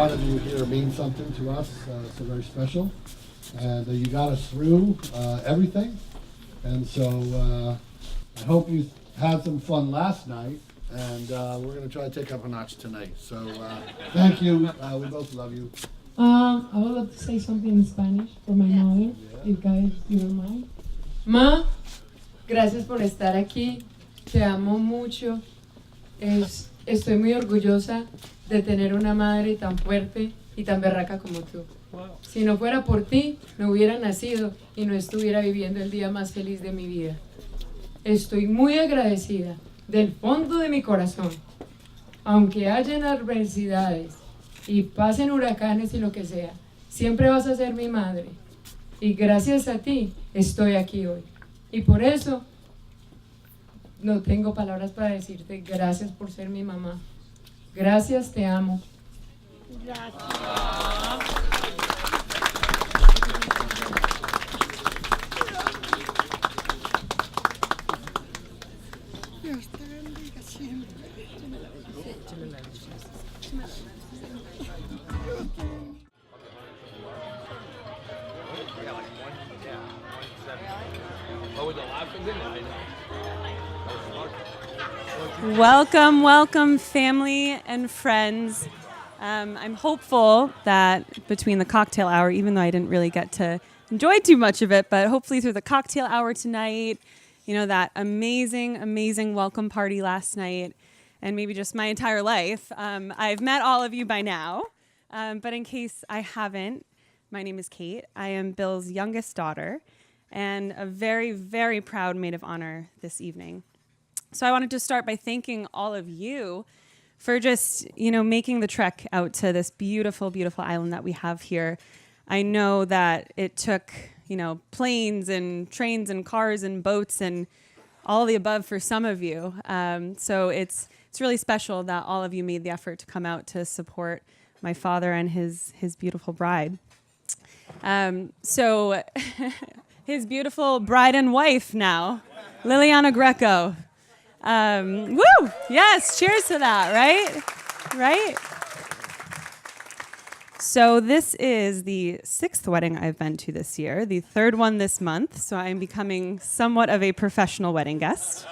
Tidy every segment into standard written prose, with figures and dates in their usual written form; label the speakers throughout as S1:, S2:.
S1: having you here means something to us. So very special. And you got us through everything. And so I hope you had some fun last night. And we're going to try to take up a notch tonight. So thank you. We both love you.
S2: I would love to say something in Spanish for my mother, if guys you don't mind. Ma, gracias por estar aquí. Te amo mucho. Estoy muy orgullosa de tener una madre tan fuerte y tan berraca como tú. Wow. Si no fuera por ti, no hubiera nacido y no estuviera viviendo el día más feliz de mi vida. Estoy muy agradecida del fondo de mi corazón. Aunque hayan adversidades y pasen huracanes y lo que sea, siempre vas a ser mi madre. Y gracias a ti estoy aquí hoy. Y por eso no tengo palabras para decirte gracias por ser mi mamá. Gracias, te amo. Gracias.
S3: Welcome, welcome, family and friends. I'm hopeful that between the cocktail hour, even though I didn't really get to enjoy too much of it, but hopefully through the cocktail hour tonight, you know, that amazing, amazing welcome party last night, and maybe just my entire life. I've met all of you by now, but in case I haven't, my name is Kate. I am Bill's youngest daughter and a very, very proud maid of honor this evening. So I wanted to start by thanking all of you for just, you know, making the trek out to this beautiful, beautiful island that we have here. I know that it took, you know, planes and trains and cars and boats and all the above for some of you. So it's really special that all of you made the effort to come out to support my father and his beautiful bride. So his beautiful bride and wife now, Liliana Greco. Woo! Yes, cheers to that, right? Right? So this is the 6th wedding I've been to this year, the 3rd one this month, so I'm becoming somewhat of a professional wedding guest.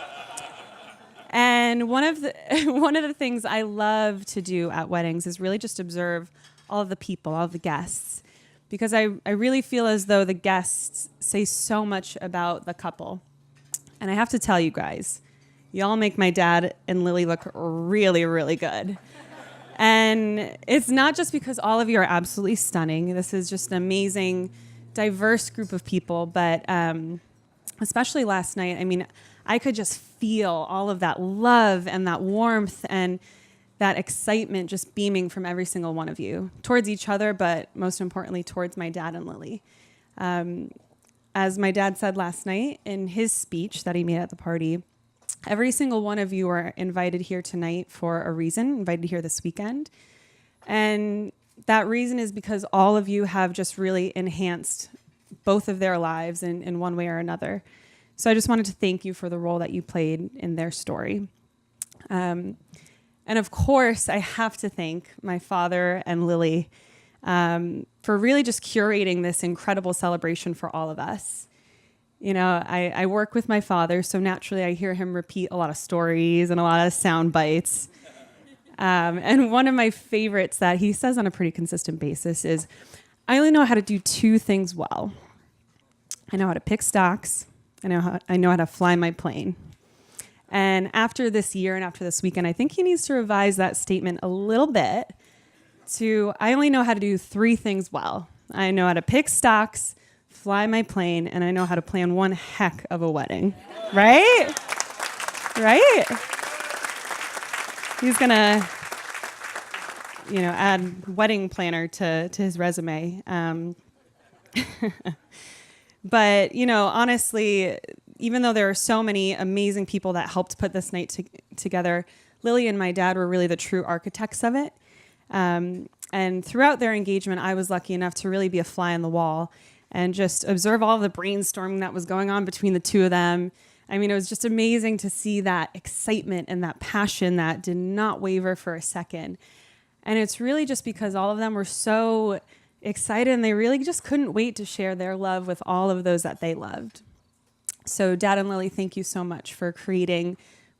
S3: And one of the things I love to do at weddings is really just observe all of the people, all of the guests, because I really feel as though the guests say so much about the couple. And I have to tell you guys, y'all make my dad and Lily look really, really good. And it's not just because all of you are absolutely stunning. This is just an amazing, diverse group of people. But especially last night, I mean, I could just feel all of that love and that warmth and that excitement just beaming from every single one of you towards each other, but most importantly, towards my dad and Lily. As my dad said last night in his speech that he made at the party, every single one of you are invited here tonight for a reason, invited here this weekend. And that reason is because all of you have just really enhanced both of their lives in one way or another. So I just wanted to thank you for the role that you played in their story. And of course, I have to thank my father and Lily for really just curating this incredible celebration for all of us. You know, I work with my father, so naturally I hear him repeat a lot of stories and a lot of sound bites. And one of my favorites that he says on a pretty consistent basis is, I only know how to do 2 things well. I know how to pick stocks, I know how to fly my plane. And after this year and after this weekend, I think he needs to revise that statement a little bit to, I only know how to do 3 things well. I know how to pick stocks, fly my plane, and I know how to plan one heck of a wedding. Right? Right? He's gonna, you know, add wedding planner to his resume. But, you know, honestly, even though there are so many amazing people that helped put this night together, Lily and my dad were really the true architects of it. And throughout their engagement, I was lucky enough to really be a fly on the wall and just observe all of the brainstorming that was going on between the two of them. I mean, it was just amazing to see that excitement and that passion that did not waver for a second. And it's really just because all of them were so excited and they really just couldn't wait to share their love with all of those that they loved. So Dad and Lily, thank you so much for creating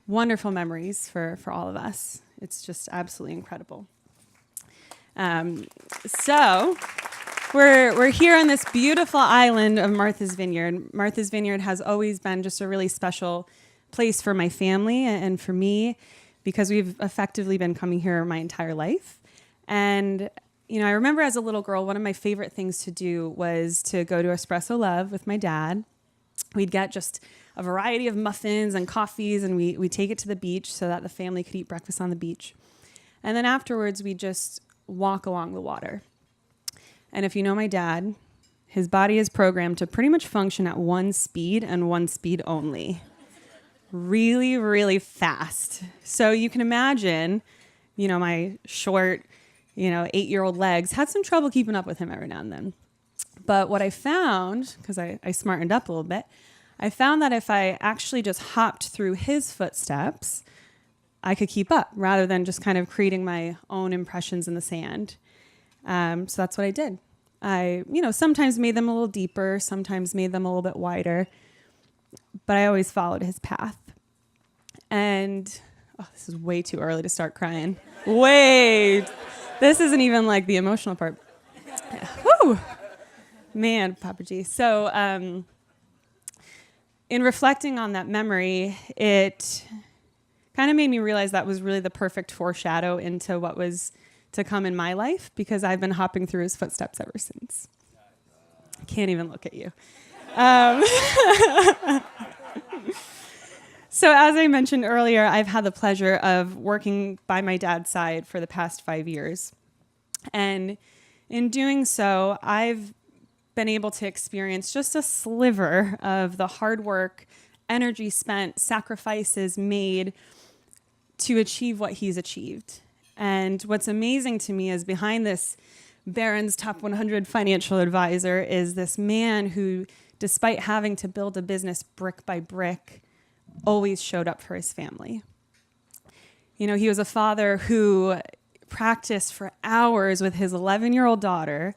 S3: wonderful memories for all of us. It's just absolutely incredible. So we're here on this beautiful island of Martha's Vineyard. Martha's Vineyard has always been just a really special place for my family and for me because we've effectively been coming here my entire life. And I remember as a little girl, one of my favorite things to do was to go to Espresso Love with my dad. We'd get just a variety of muffins and coffees, and we'd take it to the beach so that the family could eat breakfast on the beach. And then afterwards, we'd just walk along the water. And if you know my dad, his body is programmed to pretty much function at one speed and one speed only. Really, really fast. So you can imagine, my short, 8-year-old legs had some trouble keeping up with him every now and then. But what I found, because I smartened up a little bit, I found that if I actually just hopped through his footsteps, I could keep up rather than just kind of creating my own impressions in the sand. So that's what I did. I, sometimes made them a little deeper, sometimes made them a little bit wider, but I always followed his path. And, this is way too early to start crying. This isn't even like the emotional part. Whew. Man, Papa G. So in reflecting on that memory, it kind of made me realize that was really the perfect foreshadow into what was to come in my life because I've been hopping through his footsteps ever since. I can't even look at you. So as I mentioned earlier, I've had the pleasure of working by my dad's side for the past 5 years. And in doing so, I've been able to experience just a sliver of the hard work, energy spent, sacrifices made to achieve what he's achieved. And what's amazing to me is behind this Barron's Top 100 financial advisor is this man who, despite having to build a business brick by brick, always showed up for his family. He was a father who practiced for hours with his 11-year-old daughter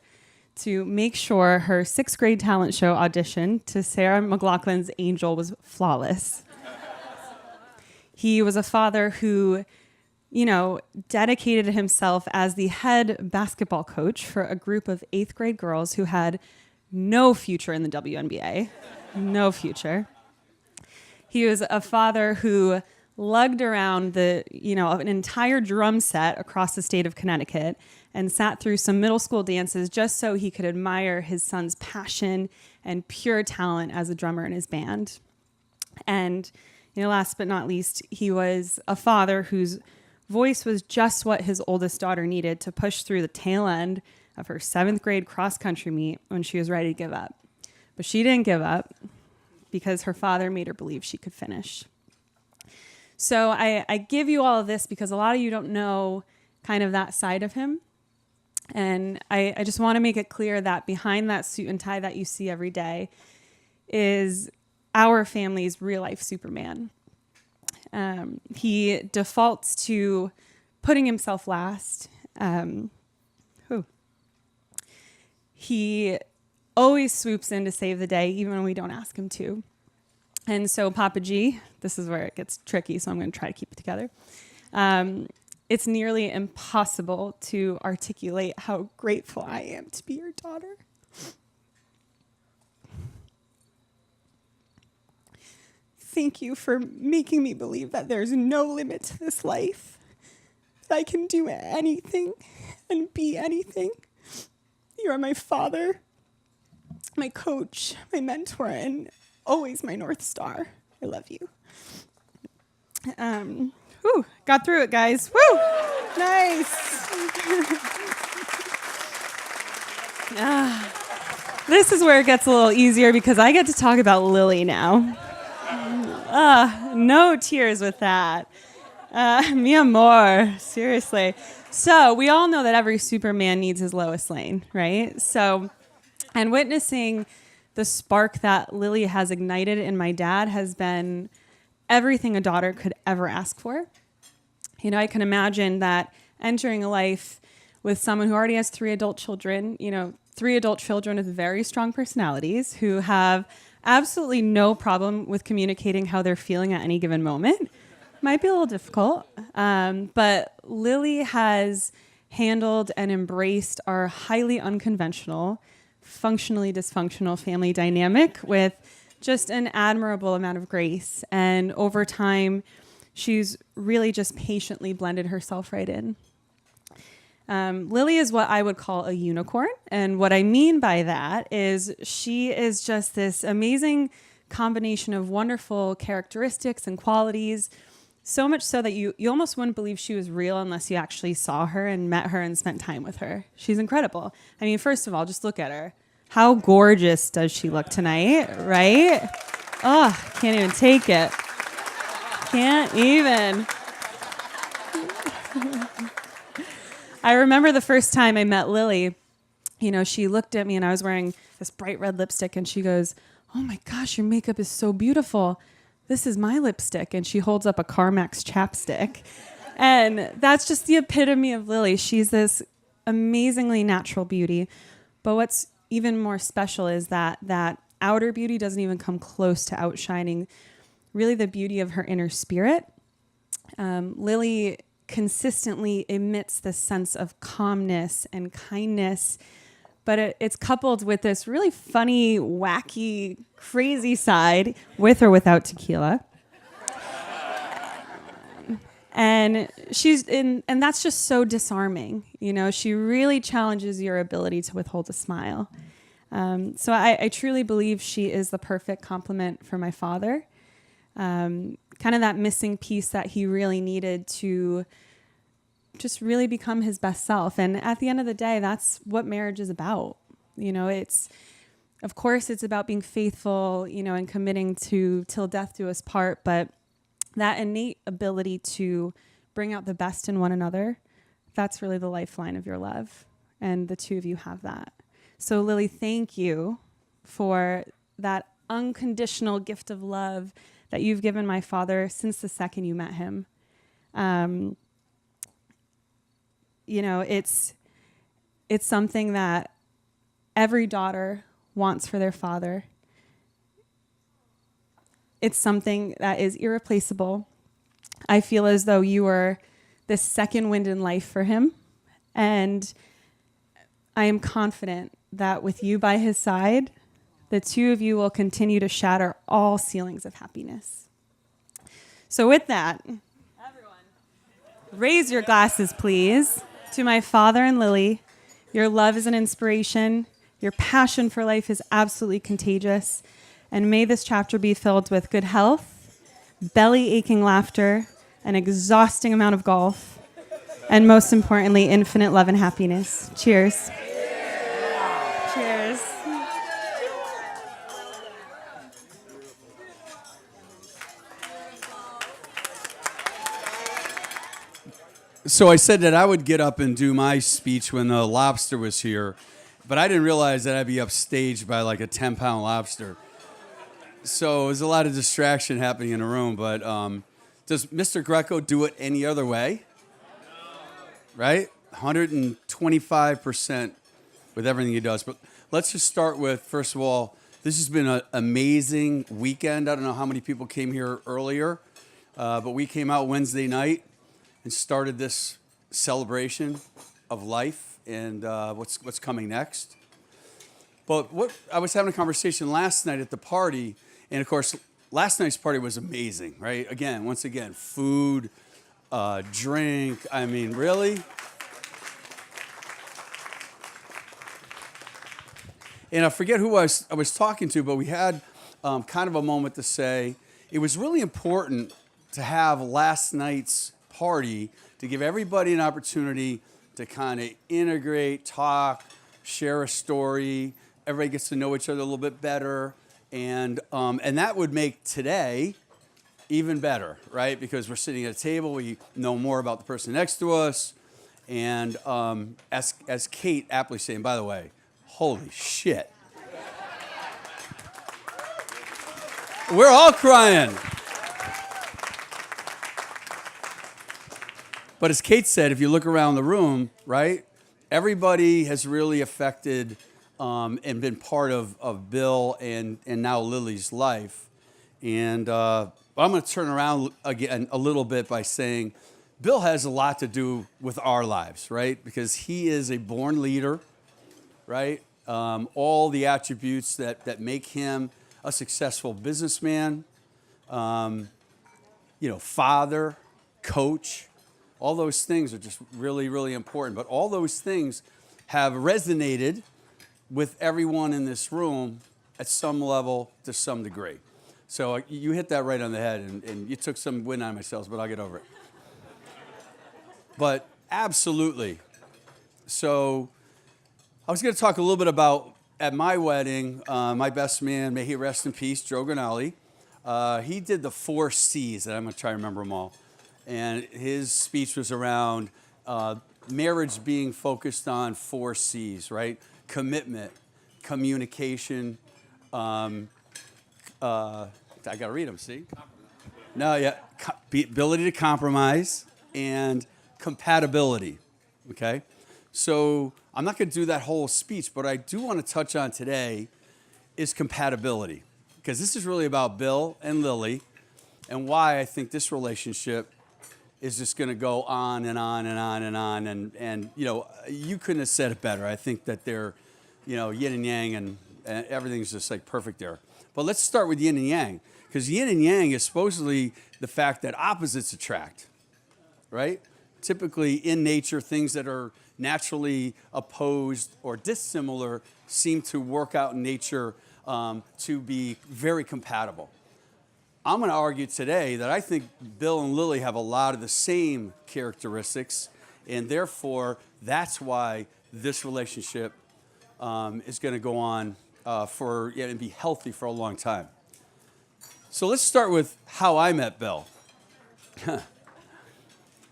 S3: to make sure her 6th grade talent show audition to Sarah McLachlan's Angel was flawless. He was a father who, dedicated himself as the head basketball coach for a group of 8th grade girls who had no future in the WNBA. No future. He was a father who lugged around an entire drum set across the state of Connecticut and sat through some middle school dances just so he could admire his son's passion and pure talent as a drummer in his band. And, last but not least, he was a father whose voice was just what his oldest daughter needed to push through the tail end of her 7th grade cross-country meet when she was ready to give up. But she didn't give up because her father made her believe she could finish. So I give you all of this because a lot of you don't know kind of that side of him. And I just want to make it clear that behind that suit and tie that you see every day is our family's real-life Superman. He defaults to putting himself last. He always swoops in to save the day, even when we don't ask him to. And so Papa G, this is where it gets tricky, so I'm going to try to keep it together. It's nearly impossible to articulate how grateful I am to be your daughter. Thank you for making me believe that there's no limit to this life, that I can do anything and be anything. You are my father, my coach, my mentor, and always my North Star. I love you. Got through it, guys. Woo! Nice. This is where it gets a little easier because I get to talk about Lily now. No tears with that. Mi amor, seriously. So we all know that every Superman needs his Lois Lane, right? So, and witnessing the spark that Lily has ignited in my dad has been everything a daughter could ever ask for. I can imagine that entering a life with someone who already has 3 adult children, 3 adult children with very strong personalities who have absolutely no problem with communicating how they're feeling at any given moment. Might be a little difficult, but Lily has handled and embraced our highly unconventional, functionally dysfunctional family dynamic with just an admirable amount of grace. And over time, she's really just patiently blended herself right in. Lily is what I would call a unicorn. And what I mean by that is she is just this amazing combination of wonderful characteristics and qualities, so much so that you almost wouldn't believe she was real unless you actually saw her and met her and spent time with her. She's incredible. I mean, first of all, just look at her. How gorgeous does she look tonight, right? Oh, can't even take it. Can't even. I remember the first time I met Lily, she looked at me and I was wearing this bright red lipstick and she goes, "Oh my gosh, your makeup is so beautiful. This is my lipstick." And she holds up a Carmex chapstick. And that's just the epitome of Lily. She's this amazingly natural beauty. But what's even more special is that outer beauty doesn't even come close to outshining really the beauty of her inner spirit. Lily consistently emits this sense of calmness and kindness, but it's coupled with this really funny, wacky, crazy side, with or without tequila. And and that's just so disarming. She really challenges your ability to withhold a smile. So I truly believe she is the perfect complement for my father. Kind of that missing piece that he really needed to just really become his best self. And at the end of the day, that's what marriage is about. Of course, it's about being faithful, and committing to till death do us part. But that innate ability to bring out the best in one another, that's really the lifeline of your love. And the two of you have that. So Lily, thank you for that unconditional gift of love that you've given my father since the second you met him. It's something that every daughter wants for their father. It's something that is irreplaceable. I feel as though you are the second wind in life for him. And I am confident that with you by his side, the two of you will continue to shatter all ceilings of happiness. So with that, everyone, raise your glasses, please, to my father and Lily. Your love is an inspiration. Your passion for life is absolutely contagious. And may this chapter be filled with good health, belly-aching laughter, an exhausting amount of golf, and most importantly, infinite love and happiness. Cheers. Cheers.
S4: So I said that I would get up and do my speech when the lobster was here, but I didn't realize that I'd be upstaged by like a 10-pound lobster. So there's a lot of distraction happening in the room, but does Mr. Greco do it any other way? Right? 125% with everything he does. But let's just start with, first of all, this has been an amazing weekend. I don't know how many people came here earlier, but we came out Wednesday night and started this celebration of life and what's coming next. But I was having a conversation last night at the party, and of course, last night's party was amazing, right? Once again, food, drink. I mean, really? And I forget who I was talking to, but we had kind of a moment to say it was really important to have last night's party to give everybody an opportunity to kind of integrate, talk, share a story. Everybody gets to know each other a little bit better, and that would make today even better, right? Because we're sitting at a table, we know more about the person next to us, and as Kate aptly saying, by the way, holy shit, we're all crying. But as Kate said, if you look around the room, right, everybody has really affected and been part of Bill and now Lily's life. And I'm going to turn around again a little bit by saying Bill has a lot to do with our lives, right? Because he is a born leader, right? All the attributes that make him a successful businessman, father, coach, all those things are just really, really important. But all those things have resonated with everyone in this room at some level to some degree. So you hit that right on the head, and you took some wind out of my sails, but I'll get over it. But absolutely. So I was going to talk a little bit about, at my wedding, my best man, may he rest in peace, Joe Granelli, he did the 4 C's, and I'm going to try to remember them all. And his speech was around marriage being focused on 4 C's, right? Commitment, communication, I got to read them, see? No, yeah. Ability to compromise and compatibility, okay? So I'm not going to do that whole speech, but I do want to touch on today is compatibility, because this is really about Bill and Lily and why I think this relationship is just going to go on and on and on and on. And you couldn't have said it better. I think that they're, yin and yang, and everything's just like perfect there. But let's start with yin and yang, because yin and yang is supposedly the fact that opposites attract, right? Typically in nature, things that are naturally opposed or dissimilar seem to work out in nature to be very compatible. I'm going to argue today that I think Bill and Lily have a lot of the same characteristics, and therefore that's why this relationship is going to go on and be healthy for a long time. So let's start with how I met Bill.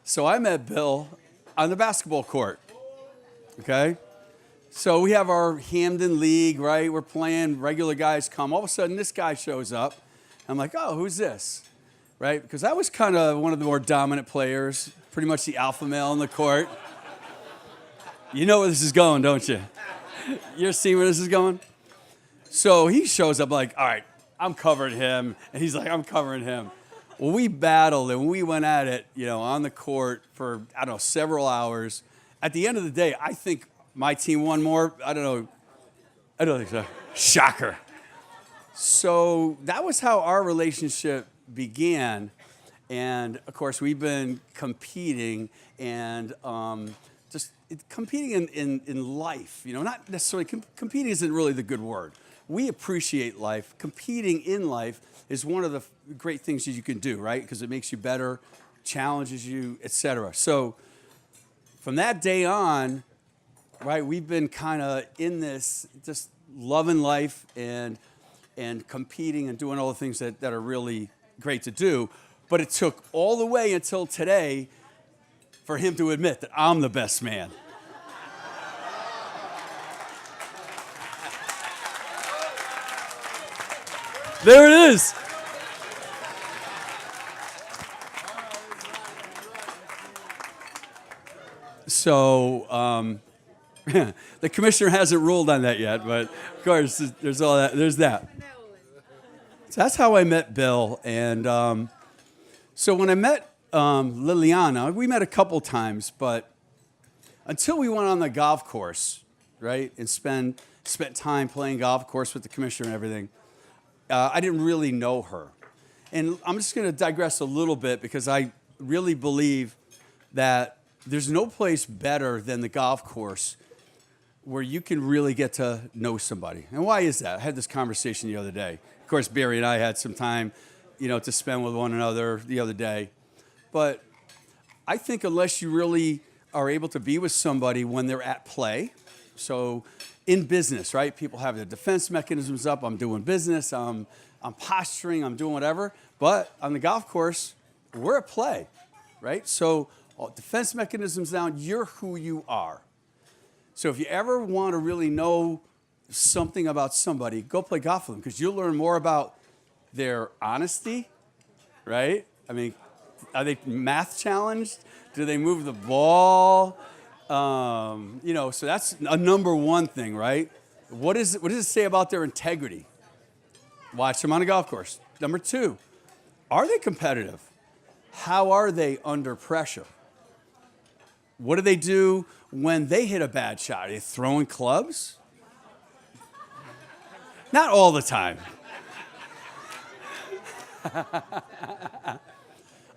S4: So I met Bill on the basketball court, okay? So we have our Hamden League, right? We're playing, regular guys come. All of a sudden, this guy shows up. I'm like, oh, who's this, right? Because I was kind of one of the more dominant players, pretty much the alpha male on the court. You know where this is going, don't you? You're seeing where this is going? So he shows up like, all right, I'm covering him. And he's like, I'm covering him. Well, we battled and we went at it, on the court for, several hours. At the end of the day, I think my team won more. I don't think so. Shocker. So that was how our relationship began. And, of course, we've been competing and just competing in life. Not necessarily, competing isn't really the good word. We appreciate life. Competing in life is one of the great things that you can do, right? Because it makes you better, challenges you, etc. So from that day on, right, we've been kind of in this, just loving life and competing and doing all the things that are really great to do. But it took all the way until today for him to admit that I'm the best man. There it is. So the commissioner hasn't ruled on that yet, but of course there's all that. There's that. So that's how I met Bill, and so when I met Liliana, we met a couple times, but until we went on the golf course, right, and spent time playing golf course with the commissioner and everything, I didn't really know her. And I'm just going to digress a little bit because I really believe that there's no place better than the golf course where you can really get to know somebody. And why is that? I had this conversation the other day. Of course, Barry and I had some time, to spend with one another the other day. But I think unless you really are able to be with somebody when they're at play, so in business, right? People have their defense mechanisms up. I'm doing business. I'm posturing. I'm doing whatever. But on the golf course, we're at play, right? So defense mechanisms down. You're who you are. So if you ever want to really know something about somebody, go play golf with them because you'll learn more about their honesty, right? I mean, Are they math challenged? Do they move the ball? So that's a number one thing, right? What does it say about their integrity? Watch them on a golf course. Number two, are they competitive? How are they under pressure? What do they do when they hit a bad shot? Are they throwing clubs? Not all the time.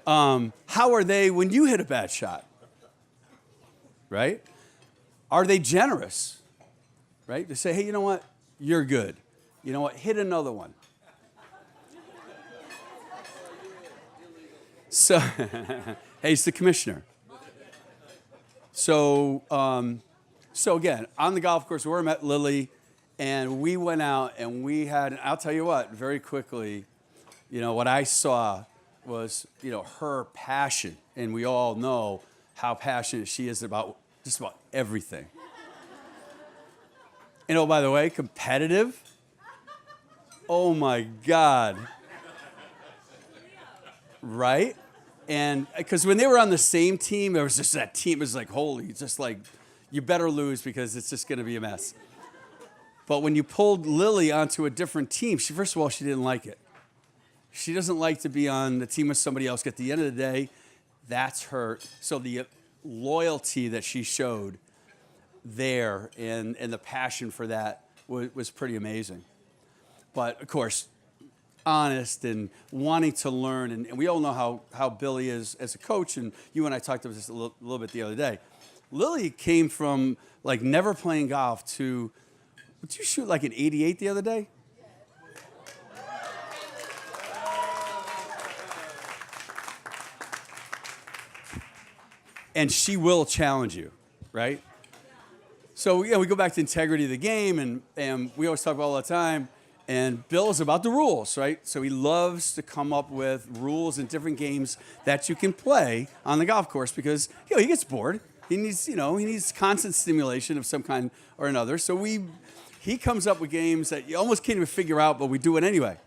S4: How are they when you hit a bad shot? Right? Are they generous? Right? They say, hey, you know what? You're good. You know what? Hit another one. So, hey, he's the commissioner. So again, on the golf course, we met Lily, and we went out and we had, I'll tell you what, very quickly, what I saw was, her passion. And we all know how passionate she is about just about everything. And oh, by the way, competitive. Oh my God. Right? And because when they were on the same team, there was just that team was like, holy, it's just like, you better lose because it's just going to be a mess. But when you pulled Lily onto a different team, first of all, she didn't like it. She doesn't like to be on the team with somebody else. At the end of the day, that's her. So the loyalty that she showed there and the passion for that was pretty amazing. But of course, honest and wanting to learn. And we all know how Billy is as a coach. And you and I talked about this a little bit the other day. Lily came from like never playing golf to, did you shoot like an 88 the other day? And she will challenge you, right? So we go back to integrity of the game, and we always talk about all the time. And Bill is about the rules, right? So he loves to come up with rules in different games that you can play on the golf course because he gets bored. He needs constant stimulation of some kind or another. So he comes up with games that you almost can't even figure out, but we do it anyway.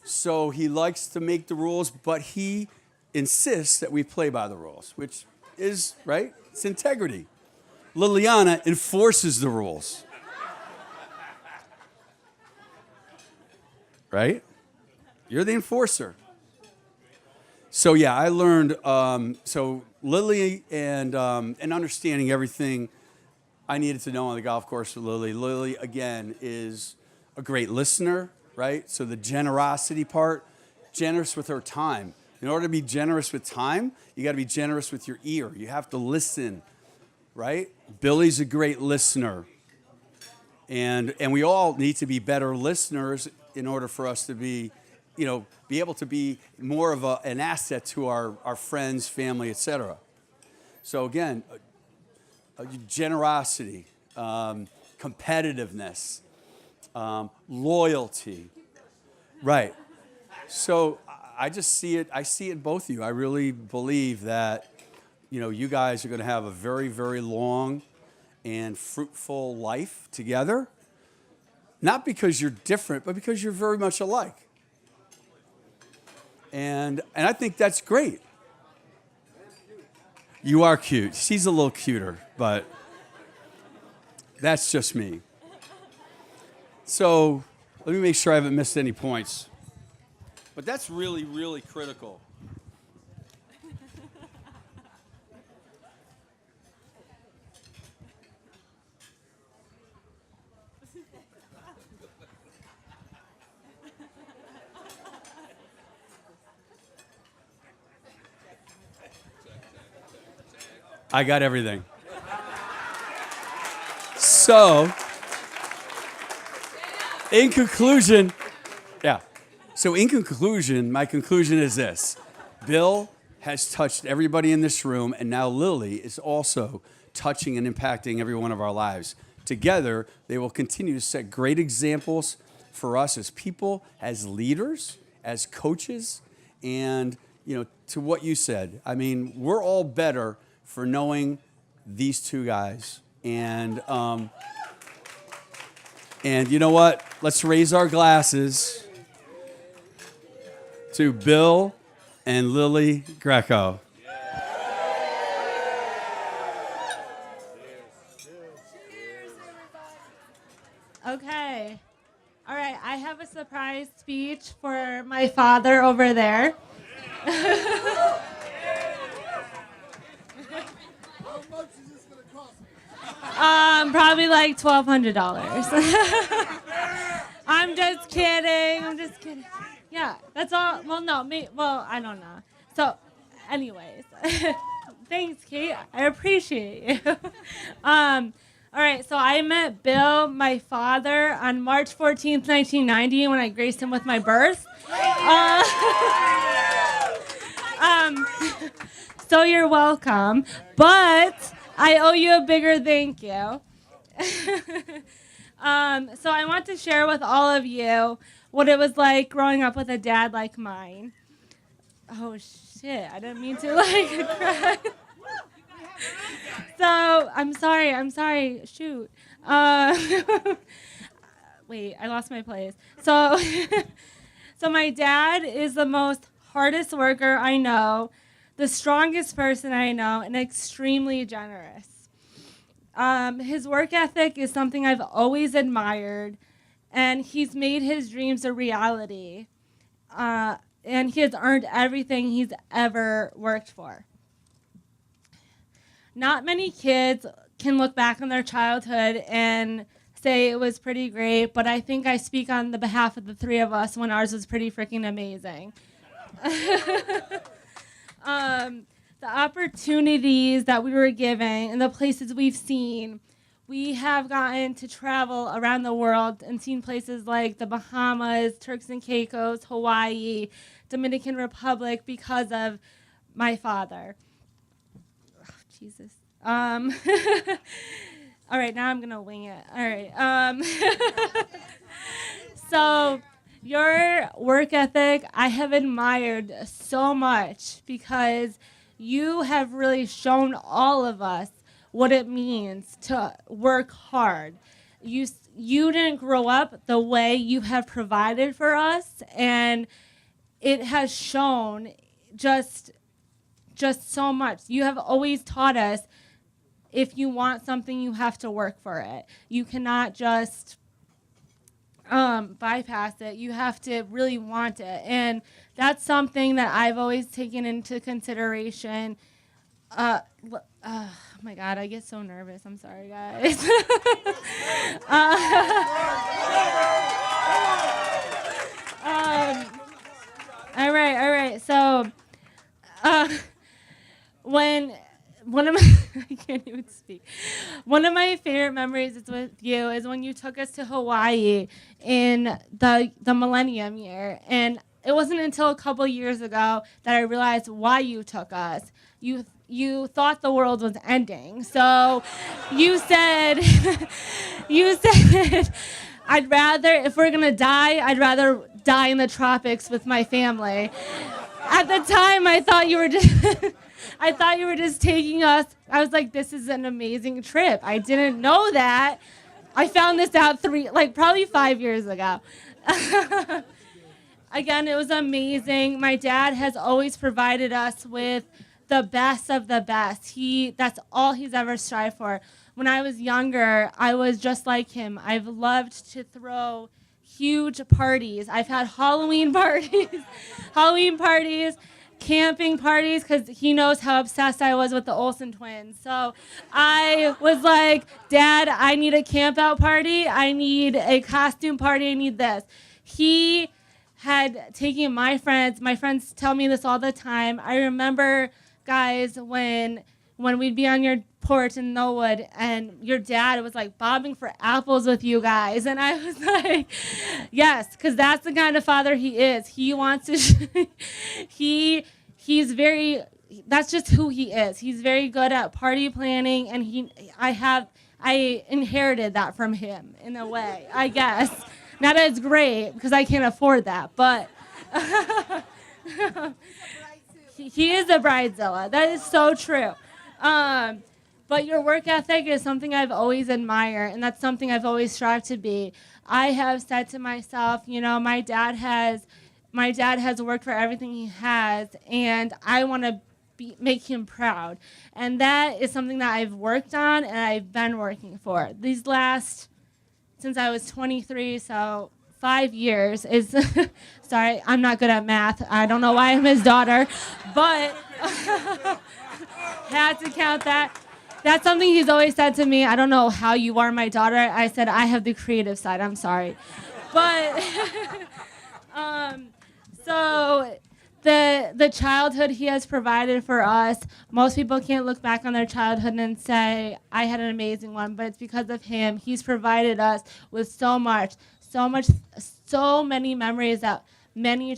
S4: So he likes to make the rules, but he insists that we play by the rules, which is, right? It's integrity. Liliana enforces the rules. Right? You're the enforcer. So yeah, I learned, so Lily and understanding everything I needed to know on the golf course with Lily. Lily, again, is a great listener, right? So the generosity part, generous with her time. In order to be generous with time, you got to be generous with your ear. You have to listen, right? Billy's a great listener. And we all need to be better listeners in order for us to be able to be more of an asset to our friends, family, etc. So again, generosity, competitiveness, loyalty, right? So I see it in both of you. I really believe that, you guys are going to have a very, very long and fruitful life together. Not because you're different, but because you're very much alike. And I think that's great. You are cute. She's a little cuter, but that's just me. So let me make sure I haven't missed any points. But that's really, really critical. I got everything. So, in conclusion, my conclusion is this. Bill has touched everybody in this room, and now Lily is also touching and impacting every one of our lives. Together, they will continue to set great examples for us as people, as leaders, as coaches, and, to what you said. I mean, we're all better for knowing these two guys. And you know what? Let's raise our glasses to Bill and Lily Greco.
S5: Okay. All right, I have a surprise speech for my father over there. Probably like $1,200. I'm just kidding. I'm just kidding. Yeah, that's all. Well, no, I don't know. So, anyways, thanks, Kate. I appreciate you. All right, so I met Bill, my father, on March 14th, 1990, when I graced him with my birth. So you're welcome, but I owe you a bigger thank you. So I want to share with all of you what it was like growing up with a dad like mine. Oh shit, I didn't mean to cry. So I'm sorry, shoot. Wait, I lost my place. So, so my dad is the most hardest worker I know, the strongest person I know, and extremely generous. His work ethic is something I've always admired, and he's made his dreams a reality. And he has earned everything he's ever worked for. Not many kids can look back on their childhood and say it was pretty great, but I think I speak on the behalf of the three of us when ours was pretty freaking amazing. The opportunities that we were given and the places we've seen, we have gotten to travel around the world and seen places like the Bahamas, Turks and Caicos, Hawaii, Dominican Republic because of my father. Oh, Jesus. All right, now I'm going to wing it. All right. So your work ethic, I have admired so much because you have really shown all of us what it means to work hard. You didn't grow up the way you have provided for us, and it has shown just so much. You have always taught us if you want something, you have to work for it. You cannot just bypass it. You have to really want it. And that's something that I've always taken into consideration. Oh my God, I get so nervous. I'm sorry, guys. All right. So, when one of my I can't even speak. One of my favorite memories is with you is when you took us to Hawaii in the millennium year, and it wasn't until a couple years ago that I realized why you took us. You thought the world was ending, so you said I'd rather, if we're gonna die, I'd rather die in the tropics with my family. At the time, I thought you were just taking us. I was like, this is an amazing trip. I didn't know that. I found this out probably 5 years ago. Again, it was amazing. My dad has always provided us with the best of the best. That's all he's ever strived for. When I was younger, I was just like him. I've loved to throw huge parties. I've had Halloween parties, camping parties, because he knows how obsessed I was with the Olsen twins. So I was like, Dad, I need a camp out party. I need a costume party. I need this. He had taken my friends tell me this all the time. I remember, guys, when we'd be on your porch in Knollwood and your dad was like bobbing for apples with you guys, and I was like, yes, because that's the kind of father he is. He wants to he's very, that's just who he is. He's very good at party planning, and I inherited that from him in a way, I guess. Not as great, because I can't afford that, but he is a bridezilla. That is so true. But your work ethic is something I've always admired, and that's something I've always strived to be. I have said to myself, my dad has my dad has worked for everything he has, and I want to make him proud. And that is something that I've worked on and I've been working for. Since I was 23, so 5 years is, sorry, I'm not good at math. I don't know why I'm his daughter, but had to count that. That's something he's always said to me. I don't know how you are my daughter. I said, I have the creative side. I'm sorry. But, so the childhood he has provided for us, most people can't look back on their childhood and say, I had an amazing one, but it's because of him. He's provided us with so many memories that many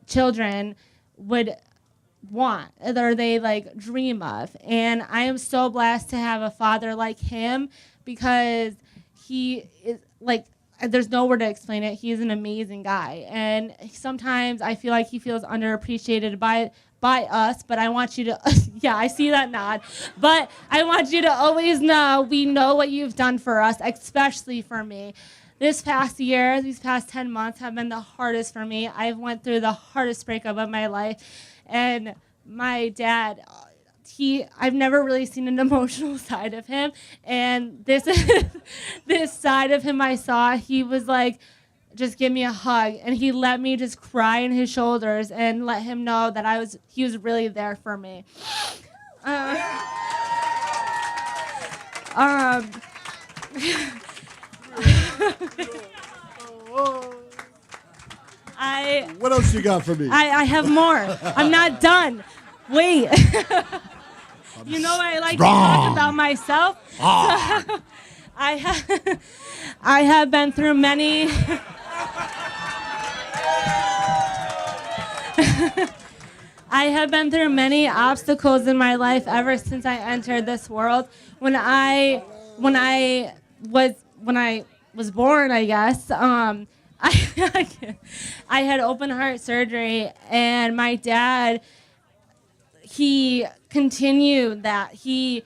S5: children would want or they like dream of. And I am so blessed to have a father like him, because he is like, there's no word to explain it. He is an amazing guy. And sometimes I feel like he feels underappreciated by us, but I want you to, yeah, I see that nod. But I want you to always know, we know what you've done for us, especially for me. This past year, these past 10 months have been the hardest for me. I've went through the hardest breakup of my life. And my dad, I've never really seen an emotional side of him. And this side of him I saw, he was like, just give me a hug. And he let me just cry in his shoulders and let him know that he was really there for me.
S1: What else you got for me?
S5: I have more. I'm not done. Wait. You know I like to talk about myself. I have been through many. I have been through many obstacles in my life ever since I entered this world. When I was born, I guess, I had open heart surgery, and my dad, he continued that. I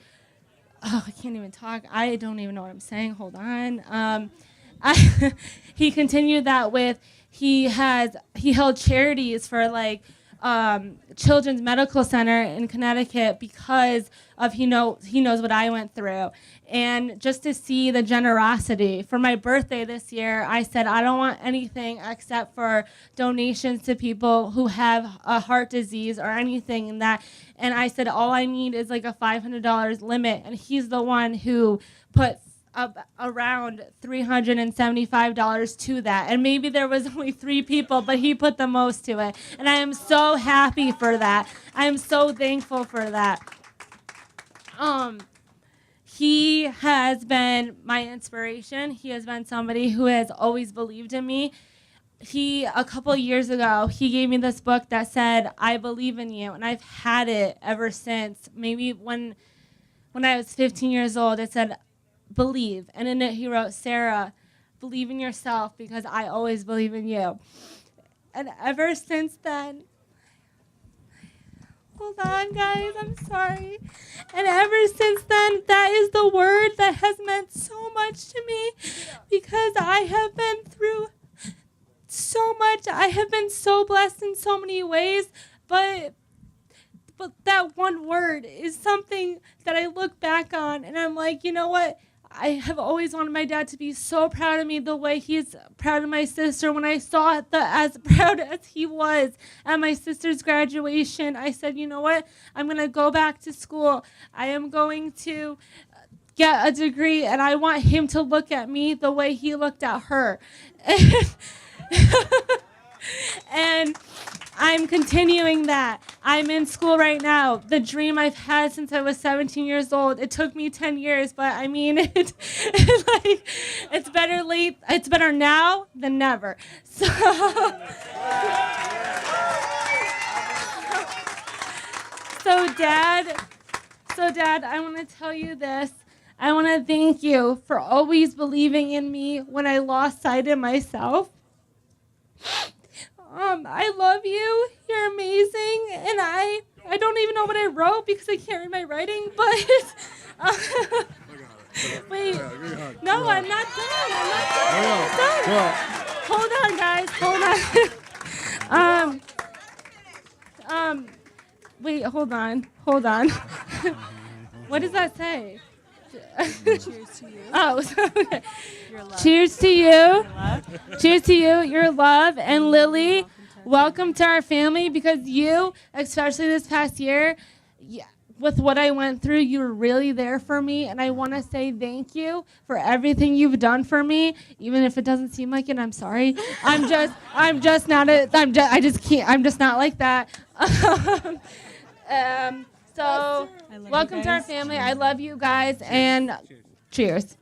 S5: can't even talk. I don't even know what I'm saying. Hold on. He continued that he held charities for like Children's Medical Center in Connecticut because of he knows what I went through. And just to see the generosity. For my birthday this year, I said I don't want anything except for donations to people who have a heart disease or anything and I said all I need is like a $500 limit, and he's the one who put up around $375 to that. And maybe there was only 3 people, but he put the most to it. And I am so happy for that. I am so thankful for that. He has been my inspiration. He has been somebody who has always believed in me. A couple years ago, he gave me this book that said, I believe in you. And I've had it ever since. Maybe when I was 15 years old, it said, believe. And in it, he wrote, Sarah, believe in yourself because I always believe in you. And ever since then, hold on, guys, I'm sorry. And ever since then, that is the word that has meant so much to me because I have been through so much. I have been so blessed in so many ways, but that one word is something that I look back on and I'm like, you know what? I have always wanted my dad to be so proud of me the way he's proud of my sister. When I saw as proud as he was at my sister's graduation, I said, you know what? I'm going to go back to school. I am going to get a degree, and I want him to look at me the way he looked at her. And I'm continuing that. I'm in school right now. The dream I've had since I was 17 years old. It took me 10 years, but I mean, it's better now than never. So, Dad, I want to tell you this. I want to thank you for always believing in me when I lost sight of myself. I love you. You're amazing. And I don't even know what I wrote because I can't read my writing, but wait. No, I'm not done. I'm not done. Hold on, guys. Hold on. Wait, hold on. What does that say?
S3: Cheers to you.
S5: Oh, okay.
S3: Your love.
S5: Cheers to you. Cheers to you, your love. And Lily, welcome to our family, because you, especially this past year, with what I went through, you were really there for me. And I want to say thank you for everything you've done for me, even if it doesn't seem like it. I'm sorry. I'm just not like that. So welcome to our family. I love you guys, and cheers.